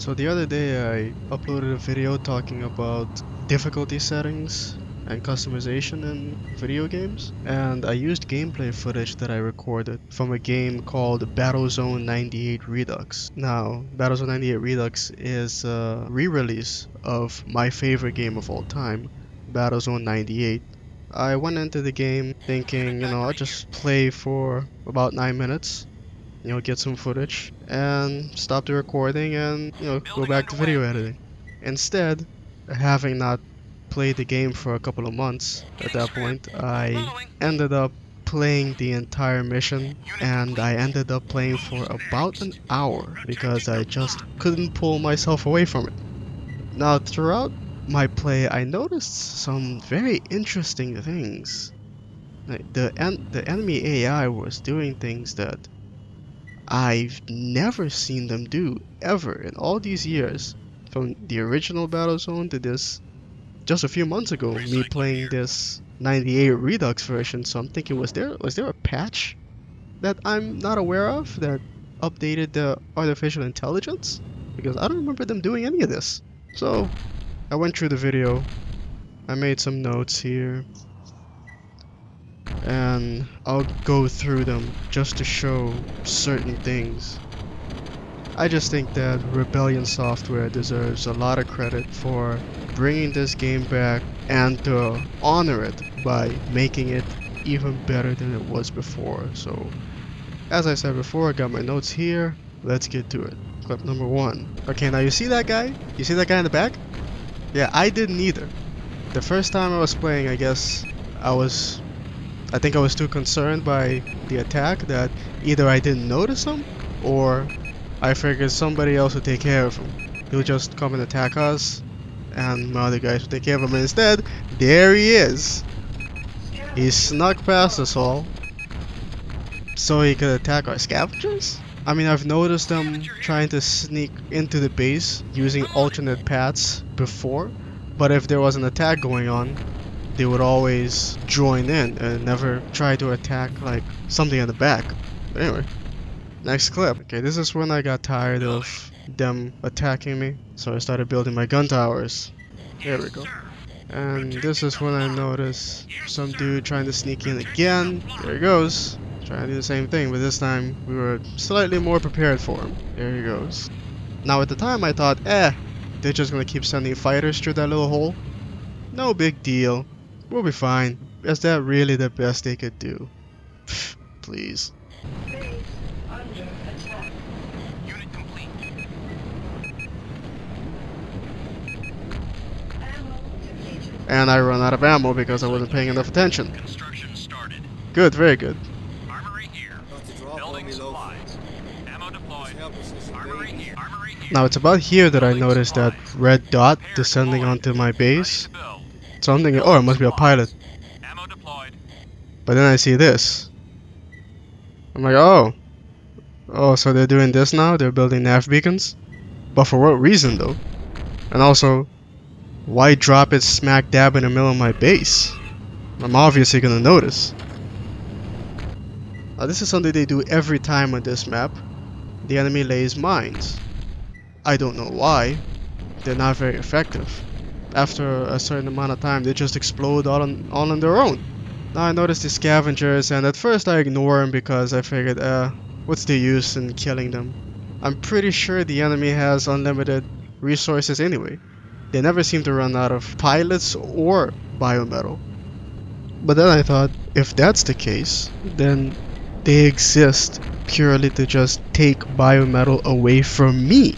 So the other day I uploaded a video talking about difficulty settings and customization in video games, and I used gameplay footage that I recorded from a game called Battlezone 98 Redux. Now, Battlezone 98 Redux is a re-release of my favorite game of all time, Battlezone 98. I went into the game thinking, I'll just play for about 9 minutes, get some footage and stop the recording and, go back to video editing. Instead, having not played the game for a couple of months at that point, I ended up playing the entire mission, and I ended up playing for about an hour because I just couldn't pull myself away from it. Now, throughout my play, I noticed some very interesting things. Like the enemy AI was doing things that I've never seen them do ever in all these years, from the original Battlezone to this just a few months ago, me playing this 98 Redux version. So I'm thinking, was there a patch that I'm not aware of that updated the artificial intelligence? Because I don't remember them doing any of this. So I went through the video, I made some notes here, and I'll go through them just to show certain things. I just think that Rebellion Software deserves a lot of credit for bringing this game back and to honor it by making it even better than it was before. So, as I said before, I got my notes here. Let's get to it. Clip number 1. Okay, now you see that guy? You see that guy in the back? Yeah, I didn't either. The first time I was playing, I guess I think I was too concerned by the attack that either I didn't notice him or I figured somebody else would take care of him. He'll just come and attack us and my other guys would take care of him. And instead, there he is. He snuck past us all so he could attack our scavengers? I mean, I've noticed them trying to sneak into the base using alternate paths before, but if there was an attack going on, they would always join in and never try to attack like something at the back. But anyway, next clip. Okay, this is when I got tired of them attacking me, so I started building my gun towers. There we go. And this is when I noticed some dude trying to sneak in again. There he goes. Trying to do the same thing, but this time we were slightly more prepared for him. There he goes. Now at the time I thought, they're just gonna keep sending fighters through that little hole. No big deal. We'll be fine. Is that really the best they could do? Pfft, please. Unit complete. And I run out of ammo because I wasn't paying enough attention. Construction started. Good, very good. Armory here. Building supplies. Ammo deployed. Armory here. Armory here. Now it's about here that I noticed that red dot descending onto my base. So I'm thinking, oh, it must be a pilot. Ammo deployed. But then I see this. I'm like, oh, so they're doing this now? They're building nav beacons? But for what reason though? And also, why drop it smack dab in the middle of my base? I'm obviously gonna notice. Now this is something they do every time on this map. The enemy lays mines. I don't know why. They're not very effective. After a certain amount of time, they just explode all on their own. Now I noticed the scavengers, and at first I ignore them because I figured, what's the use in killing them? I'm pretty sure the enemy has unlimited resources anyway. They never seem to run out of pilots or biometal. But then I thought, if that's the case, then they exist purely to just take biometal away from me.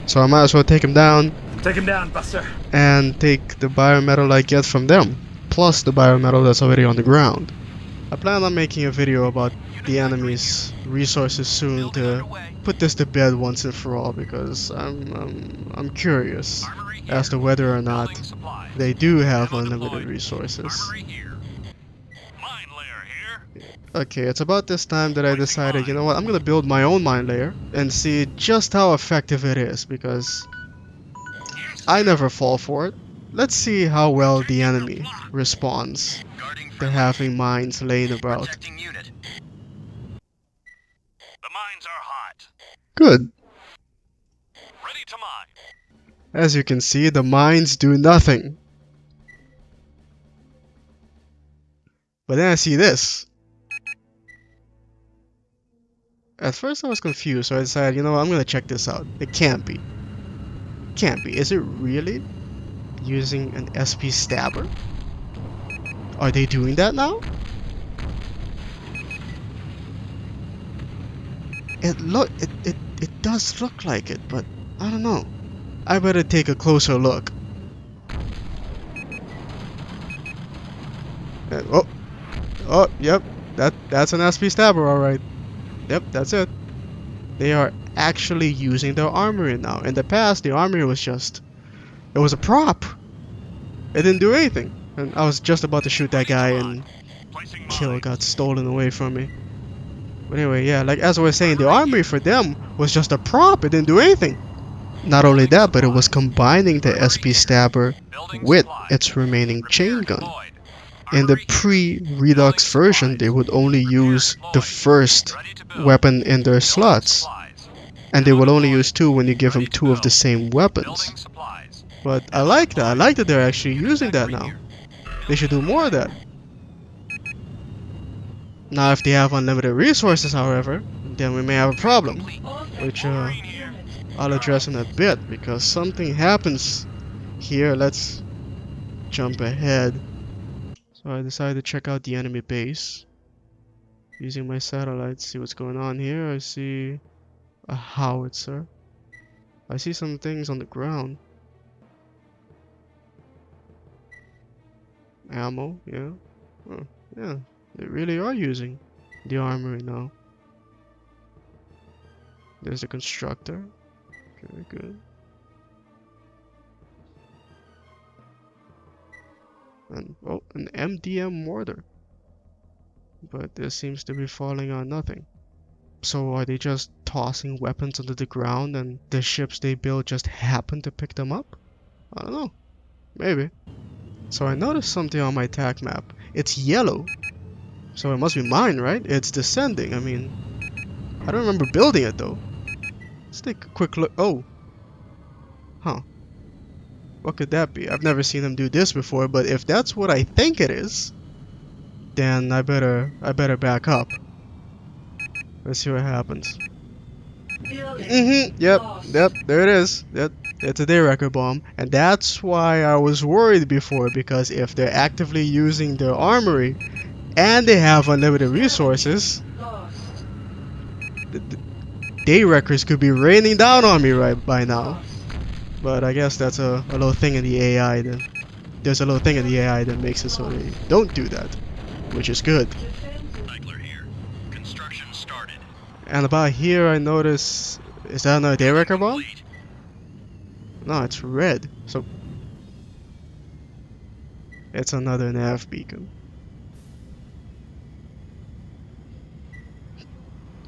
So I might as well take them down. Take him down, Buster. And take the biometal I get from them, plus the biometal that's already on the ground. I plan on making a video about the enemy's resources soon to put this to bed once and for all, because I'm curious as to whether or not they do have unlimited resources. Armory here. Mine layer here. Okay, it's about this time that I decided, you know what, I'm gonna build my own mine layer and see just how effective it is, because I never fall for it. Let's see how well the enemy responds to having mines laying about. Protecting unit. The mines are hot. Good. Ready Ready to mine. As you can see, the mines do nothing. But then I see this. At first I was confused, so I decided, you know what, I'm gonna check this out. It can't be. Can't be. Is it really using an SP stabber? Are they doing that now? It does look like it, but I don't know. I better take a closer look. Oh, yep, that's an SP stabber, all right. Yep, that's it. They are actually using their armory now. In the past, the armory was just, it was a prop. It didn't do anything. And I was just about to shoot that guy, and kill got stolen away from me. But anyway, yeah, like as I was saying, the armory for them was just a prop. It didn't do anything. Not only that, but it was combining the SP stabber with its remaining chain gun. In the pre-Redux version, they would only use the first weapon in their slots. And they will only use two when you give them two of the same weapons. But I like that. I like that they're actually using that now. They should do more of that. Now if they have unlimited resources, however, then we may have a problem. Which I'll address in a bit, because something happens here. Let's jump ahead. So I decided to check out the enemy base. Using my satellite, see what's going on here. I see a howitzer. I see some things on the ground. Ammo, yeah. Oh, yeah, they really are using the armory now. There's a constructor. Okay, good. And, oh, an MDM mortar. But this seems to be falling on nothing. So are they just tossing weapons onto the ground and the ships they build just happen to pick them up? I don't know. Maybe. So I noticed something on my attack map. It's yellow. So it must be mine, right? It's descending. I mean, I don't remember building it though. Let's take a quick look. Oh. Huh. What could that be? I've never seen them do this before, but if that's what I think it is, then I better back up. Let's see what happens. Yep, there it is. Yep, it's a day record bomb. And that's why I was worried before, because if they're actively using their armory and they have unlimited resources, the day records could be raining down on me right by now. But I guess that's a little thing in the AI that there's a little thing in the AI that makes it so they don't do that, which is good. And about here I notice, is that another day record bomb? No, it's red. So it's another nav beacon.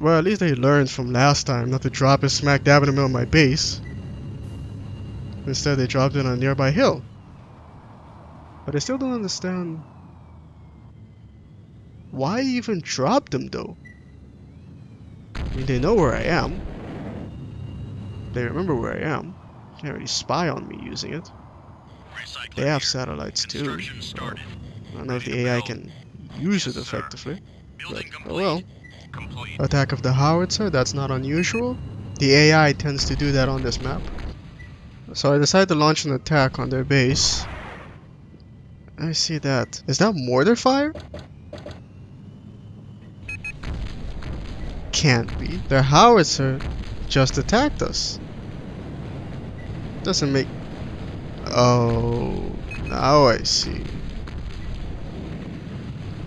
Well, at least they learned from last time not to drop it smack dab in the middle of my base. Instead they dropped it on a nearby hill. But I still don't understand why even drop them though. I mean, they know where I am. They remember where I am. Can't really spy on me using it. They have satellites too. So I don't know if the AI can use it effectively. But, oh well. Attack of the howitzer, that's not unusual. The AI tends to do that on this map. So I decided to launch an attack on their base. I see that. Is that mortar fire? Can't be. Their howitzer just attacked us. Doesn't make... Oh, now I see.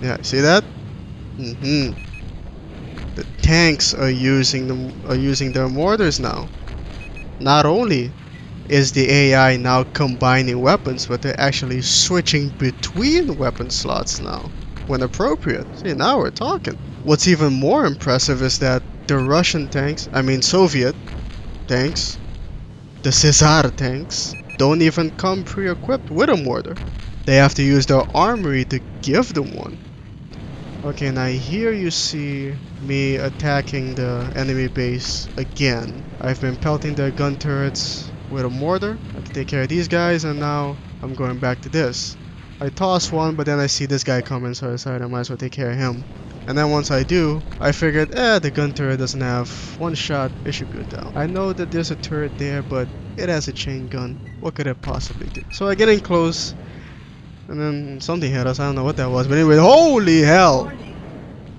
Yeah, see that? The tanks are using their mortars now. Not only is the AI now combining weapons, but they're actually switching between weapon slots now, when appropriate. See, now we're talking. What's even more impressive is that the Russian tanks, I mean Soviet tanks, the Caesar tanks, don't even come pre-equipped with a mortar. They have to use their armory to give them one. Okay, now here you see me attacking the enemy base again. I've been pelting their gun turrets with a mortar. I have to take care of these guys, and now I'm going back to this. I toss one, but then I see this guy coming, so I decided I might as well take care of him. And then once I do, I figured, the gun turret doesn't have one shot, it should go down. I know that there's a turret there, but it has a chain gun. What could it possibly do? So I get in close, and then something hit us. I don't know what that was, but anyway, holy hell! Warning.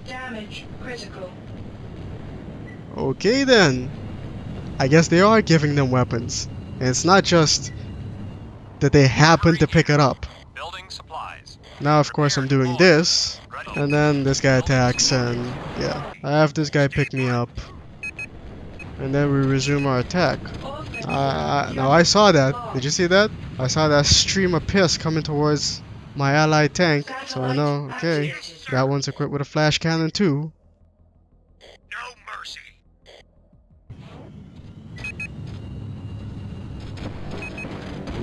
Damage critical. Okay then. I guess they are giving them weapons. And it's not just that they happen to pick it up. Building supplies. Now of course I'm doing this. And then this guy attacks, and yeah. I have this guy pick me up. And then we resume our attack. Now I saw that. Did you see that? I saw that stream of piss coming towards my allied tank. So I know, okay, that one's equipped with a flash cannon too. No mercy.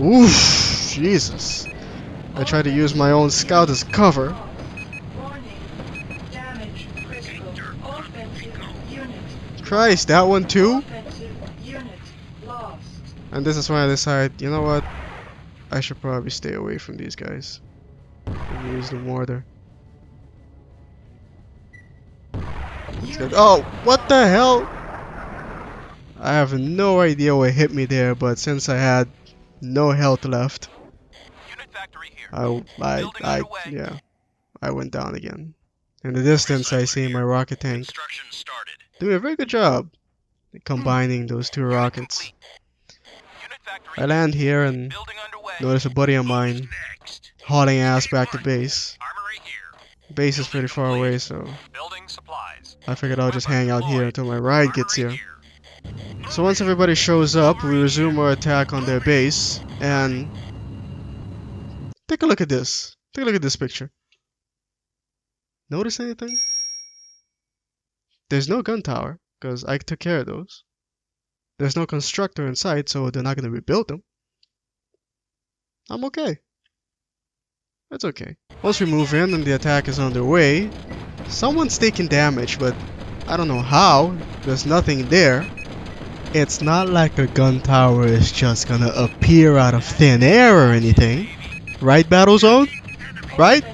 Oof, Jesus. I tried to use my own scout as cover. Warning. Damage critical. Offensive unit. Christ, that one too? Offensive unit lost. And this is when I decide, you know what? I should probably stay away from these guys. And use the mortar. Oh, what the hell? I have no idea what hit me there, but since I had no health left, Unit factory here. yeah, I went down again. In the distance, I see my rocket tank Construction started. doing a very good job combining those two rockets. Unit factory. I land here and Building underway. notice a buddy of mine Next. hauling ass back to base. Armory here. Base is pretty far away, so Building supplies. I figured I'll just hang out here until my ride gets Armory here. So once everybody shows up, we resume our attack on their base, and take a look at this. Take a look at this picture. Notice anything? There's no gun tower, because I took care of those. There's no constructor in sight, so they're not going to rebuild them. I'm okay. It's okay. Once we move in and the attack is underway, someone's taking damage, but I don't know how. There's nothing there. It's not like a gun tower is just gonna appear out of thin air or anything. Right, Battlezone? Right?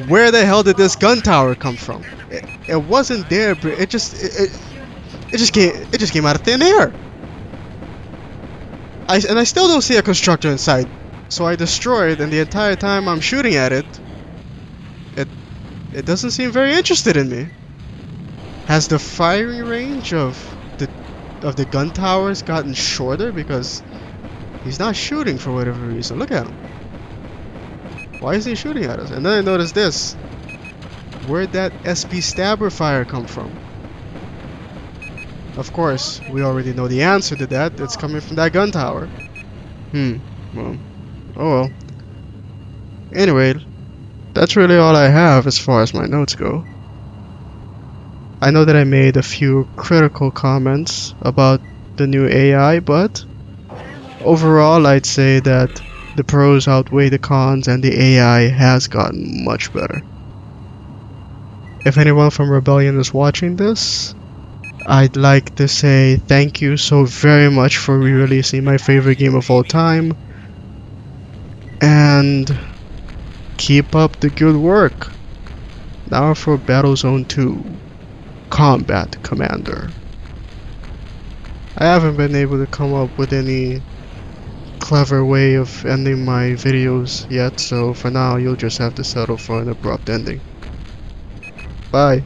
Where the hell did this gun tower come from? It wasn't there, but it just came out of thin air. I still don't see a constructor inside. So I destroy it, and the entire time I'm shooting at it, it doesn't seem very interested in me. Has the firing range of the gun towers gotten shorter, because he's not shooting for whatever reason? Look at him. Why is he shooting at us? And then I notice this. Where'd that SP stabber fire come from? Of course, we already know the answer to that. It's coming from that gun tower. Well, oh well. Anyway, that's really all I have as far as my notes go. I know that I made a few critical comments about the new AI, but overall I'd say that the pros outweigh the cons and the AI has gotten much better. If anyone from Rebellion is watching this, I'd like to say thank you so very much for re-releasing my favorite game of all time, and keep up the good work. Now for Battlezone 2. Combat Commander. I haven't been able to come up with any clever way of ending my videos yet, so for now you'll just have to settle for an abrupt ending. Bye.